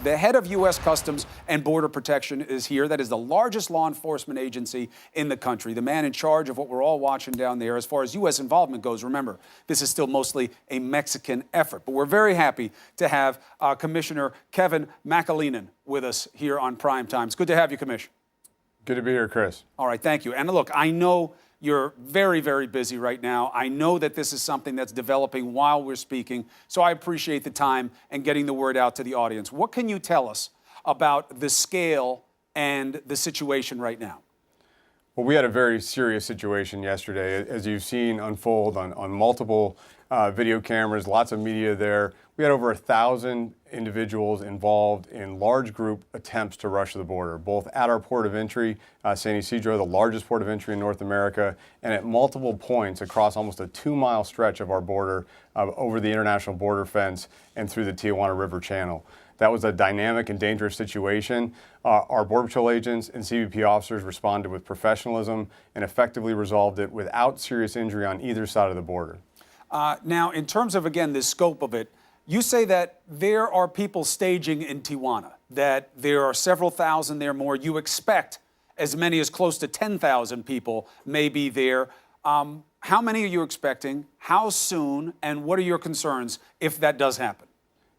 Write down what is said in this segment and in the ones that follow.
The head of U.S. Customs and Border Protection is here. That is the largest law enforcement agency in the country. The man in charge of what we're all watching down there. As far as U.S. involvement goes, remember, this is still mostly a Mexican effort. But we're very happy to have Commissioner Kevin McAleenan with us here on Prime Time. It's good to have you, Commissioner. Good to be here, Chris. All right, thank you. And look, I know you're very, very busy right now. I know that this is something that's developing while we're speaking, so I appreciate the time and getting the word out to the audience. What can you tell us about the scale and the situation right now? Well, we had a very serious situation yesterday, as you've seen unfold on multiple video cameras, lots of media there. We had over 1,000 individuals involved in large group attempts to rush the border, both at our port of entry, San Ysidro, the largest port of entry in North America, and at multiple points across almost a 2-mile stretch of our border over the international border fence and through the Tijuana River Channel. That was a dynamic and dangerous situation. Our Border Patrol agents and CBP officers responded with professionalism and effectively resolved it without serious injury on either side of the border. Now, in terms of, again, the scope of it, you say that there are people staging in Tijuana, that there are several thousand there more. You expect as many as close to 10,000 people may be there. How many are you expecting? How soon? And what are your concerns if that does happen?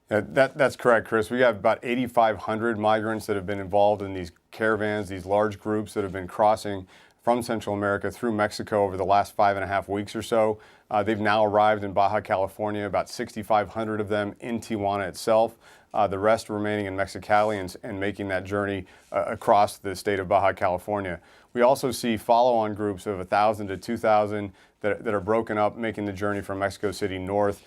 That's correct, Chris. We have about 8,500 migrants that have been involved in these caravans, these large groups that have been crossing from Central America through Mexico over the last 5.5 weeks or so. They've now arrived in Baja California, about 6,500 of them in Tijuana itself. The rest remaining in Mexicali and making that journey across the state of Baja California. We also see follow-on groups of 1,000 to 2,000 that are broken up, making the journey from Mexico City north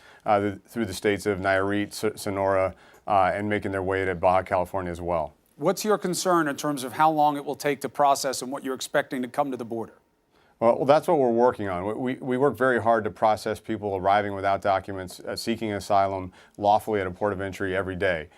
through the states of Nayarit, Sonora, and making their way to Baja California as well. What's your concern in terms of how long it will take to process and what you're expecting to come to the border? Well, that's what we're working on. We work very hard to process people arriving without documents, seeking asylum lawfully at a port of entry every day.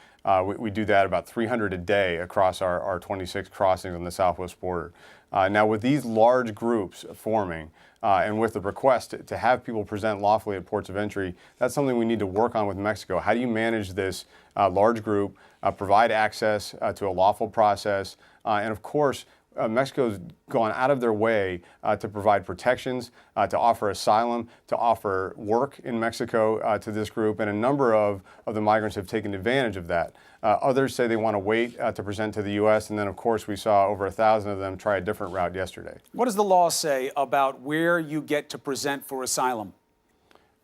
We do that about 300 a day across our 26 crossings on the southwest border. Now, with these large groups forming, and with the request to have people present lawfully at ports of entry, that's something we need to work on with Mexico. How do you manage this large group, provide access to a lawful process, and of course, Mexico's gone out of their way to provide protections, to offer asylum, to offer work in Mexico to this group, and a number of the migrants have taken advantage of that. Others say they want to wait to present to the U.S., and then, of course, we saw over 1,000 of them try a different route yesterday. What does the law say about where you get to present for asylum?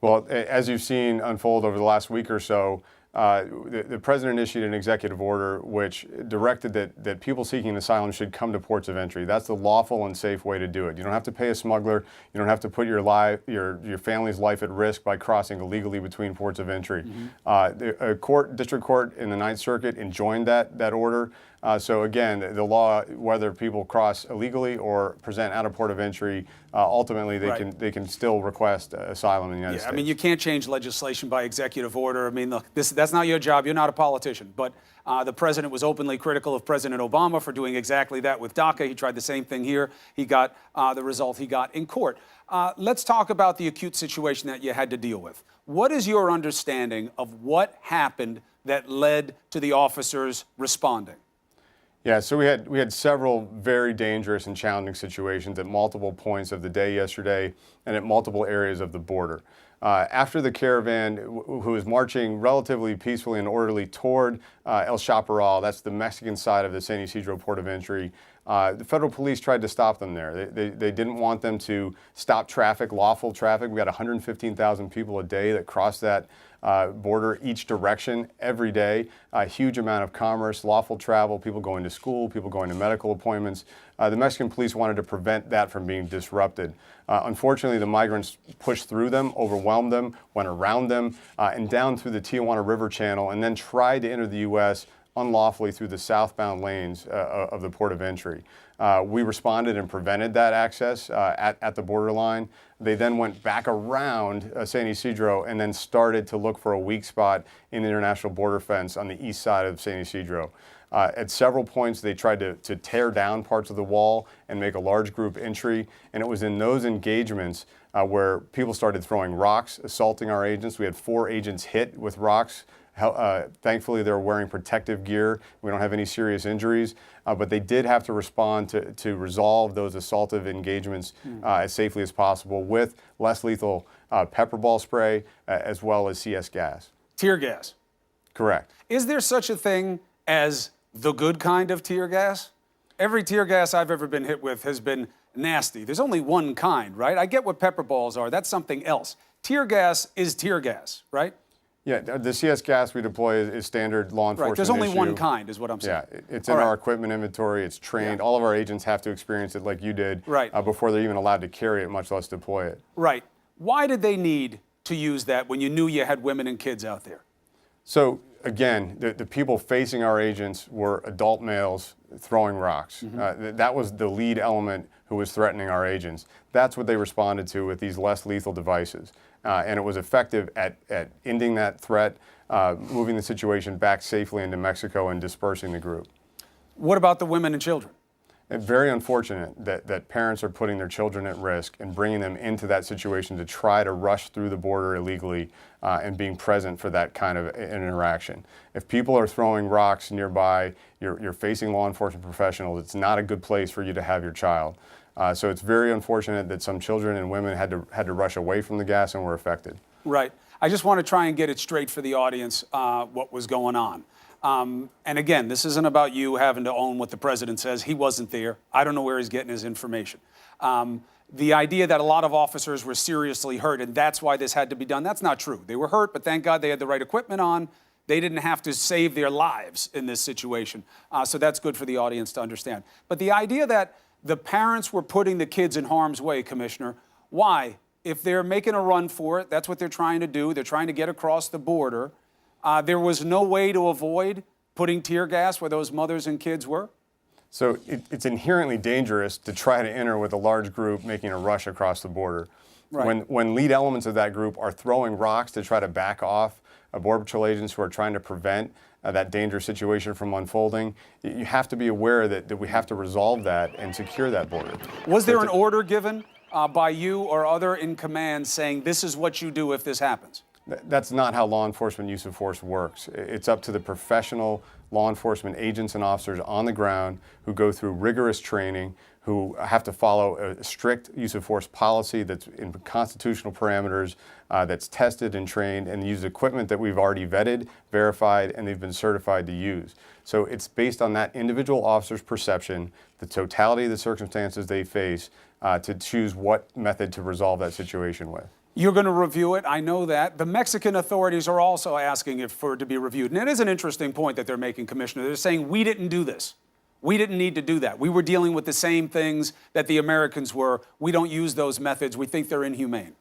Well, as you've seen unfold over the last week or so, the president issued an executive order which directed that people seeking asylum should come to ports of entry. That's the lawful and safe way to do it. You don't have to pay a smuggler. You don't have to put your family's life at risk by crossing illegally between ports of entry. The district court in the Ninth Circuit enjoined that order. So again, the law, whether people cross illegally or present at a port of entry, ultimately they can still request asylum in the United States. I mean, you can't change legislation by executive order. I mean, look, that's not your job. You're not a politician. But the president was openly critical of President Obama for doing exactly that with DACA. He tried the same thing here. He got the result he got in court. Let's talk about the acute situation that you had to deal with. What is your understanding of what happened that led to the officers responding? Yeah, so we had several very dangerous and challenging situations at multiple points of the day yesterday and at multiple areas of the border. After the caravan, who was marching relatively peacefully and orderly toward El Chaparral, that's the Mexican side of the San Ysidro port of entry, the federal police tried to stop them there. They didn't want them to stop traffic, lawful traffic. We got 115,000 people a day that cross that border each direction every day. A huge amount of commerce, lawful travel, people going to school, people going to medical appointments. The Mexican police wanted to prevent that from being disrupted. Unfortunately, the migrants pushed through them, overwhelmed them, went around them, and down through the Tijuana River Channel, and then tried to enter the U.S. unlawfully through the southbound lanes of the port of entry. We responded and prevented that access at the borderline. They then went back around San Ysidro and then started to look for a weak spot in the international border fence on the east side of San Ysidro. At several points, they tried to tear down parts of the wall and make a large group entry, and it was in those engagements where people started throwing rocks, assaulting our agents. We had 4 agents hit with rocks, Thankfully, they were wearing protective gear. We don't have any serious injuries, but they did have to respond to resolve those assaultive engagements as safely as possible with less lethal pepper ball spray as well as CS gas. Tear gas. Correct. Is there such a thing as the good kind of tear gas? Every tear gas I've ever been hit with has been nasty. There's only one kind, right? I get what pepper balls are. That's something else. Tear gas is tear gas, right? Yeah, the CS gas we deploy is standard law enforcement Right. There's only issue. one kind, is what I'm saying. Yeah, it's in our equipment inventory. It's trained. Yeah. All of our agents have to experience it like you did before they're even allowed to carry it, much less deploy it. Right. Why did they need to use that when you knew you had women and kids out there? So again, the people facing our agents were adult males throwing rocks. That was the lead element who was threatening our agents. That's what they responded to with these less lethal devices. And it was effective at ending that threat, moving the situation back safely into Mexico and dispersing the group. What about the women and children? It's very unfortunate that parents are putting their children at risk and bringing them into that situation to try to rush through the border illegally and being present for that kind of interaction. If people are throwing rocks nearby, you're facing law enforcement professionals, it's not a good place for you to have your child. So it's very unfortunate that some children and women had to rush away from the gas and were affected. Right. I just want to try and get it straight for the audience what was going on. And again, this isn't about you having to own what the president says. He wasn't there. I don't know where he's getting his information. The idea that a lot of officers were seriously hurt and that's why this had to be done, that's not true. They were hurt, but thank God they had the right equipment on. They didn't have to save their lives in this situation. So that's good for the audience to understand. But the idea that the parents were putting the kids in harm's way, Commissioner, why? If they're making a run for it, that's what they're trying to do. They're trying to get across the border. There was no way to avoid putting tear gas where those mothers and kids were? So it's inherently dangerous to try to enter with a large group making a rush across the border. Right. When lead elements of that group are throwing rocks to try to back off Border Patrol agents who are trying to prevent that dangerous situation from unfolding, you have to be aware that we have to resolve that and secure that border. Was there an order given by you or other in command saying this is what you do if this happens? That's not how law enforcement use of force works. It's up to the professional law enforcement agents and officers on the ground who go through rigorous training, who have to follow a strict use of force policy that's in constitutional parameters, that's tested and trained, and use equipment that we've already vetted, verified, and they've been certified to use. So it's based on that individual officer's perception, the totality of the circumstances they face, to choose what method to resolve that situation with. You're going to review it. I know that. The Mexican authorities are also asking it for it to be reviewed. And it is an interesting point that they're making, Commissioner. They're saying we didn't do this. We didn't need to do that. We were dealing with the same things that the Americans were. We don't use those methods. We think they're inhumane.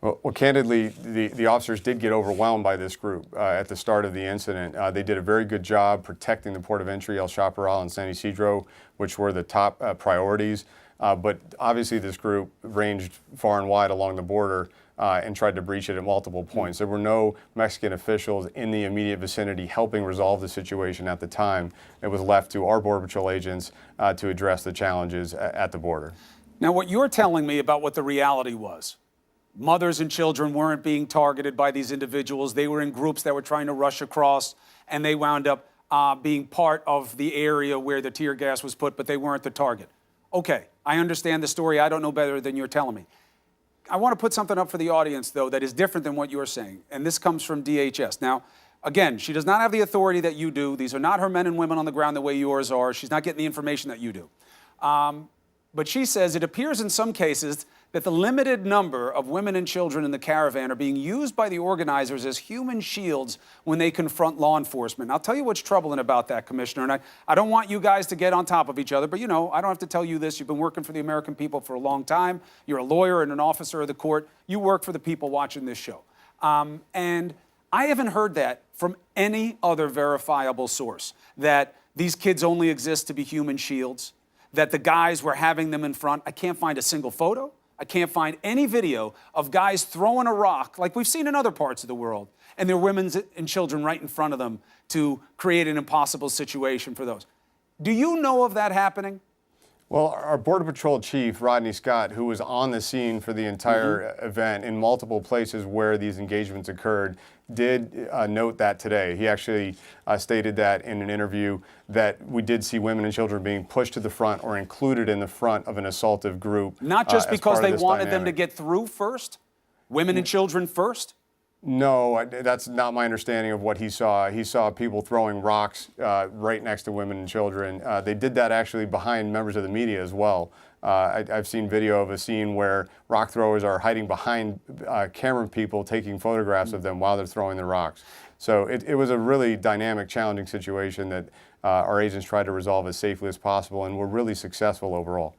Well, candidly, the officers did get overwhelmed by this group at the start of the incident. They did a very good job protecting the port of entry, El Chaparral and San Isidro, which were the top priorities. But obviously this group ranged far and wide along the border and tried to breach it at multiple points. There were no Mexican officials in the immediate vicinity helping resolve the situation at the time. It was left to our Border Patrol agents to address the challenges at the border. Now, what you're telling me about what the reality was, mothers and children weren't being targeted by these individuals. They were in groups that were trying to rush across, and they wound up being part of the area where the tear gas was put, but they weren't the target. Okay, I understand the story. I don't know better than you're telling me. I want to put something up for the audience, though, that is different than what you're saying, and this comes from DHS. Now, again, she does not have the authority that you do. These are not her men and women on the ground the way yours are. She's not getting the information that you do. But she says it appears in some cases that the limited number of women and children in the caravan are being used by the organizers as human shields when they confront law enforcement. And I'll tell you what's troubling about that, Commissioner, and I don't want you guys to get on top of each other, but you know, I don't have to tell you this. You've been working for the American people for a long time. You're a lawyer and an officer of the court. You work for the people watching this show. And I haven't heard that from any other verifiable source, that these kids only exist to be human shields, that the guys were having them in front. I can't find a single photo. I can't find any video of guys throwing a rock like we've seen in other parts of the world, and their women and children right in front of them to create an impossible situation for those. Do you know of that happening? Well, our Border Patrol chief, Rodney Scott, who was on the scene for the entire event in multiple places where these engagements occurred, did note that today. He actually stated that in an interview that we did see women and children being pushed to the front or included in the front of an assaultive group. Not just as because part of they this wanted them to dynamic. get through first? Women and children first? No, that's not my understanding of what he saw. He saw people throwing rocks right next to women and children. They did that actually behind members of the media as well. I've seen video of a scene where rock throwers are hiding behind camera people taking photographs of them while they're throwing the rocks. So it was a really dynamic, challenging situation that our agents tried to resolve as safely as possible, and were really successful overall.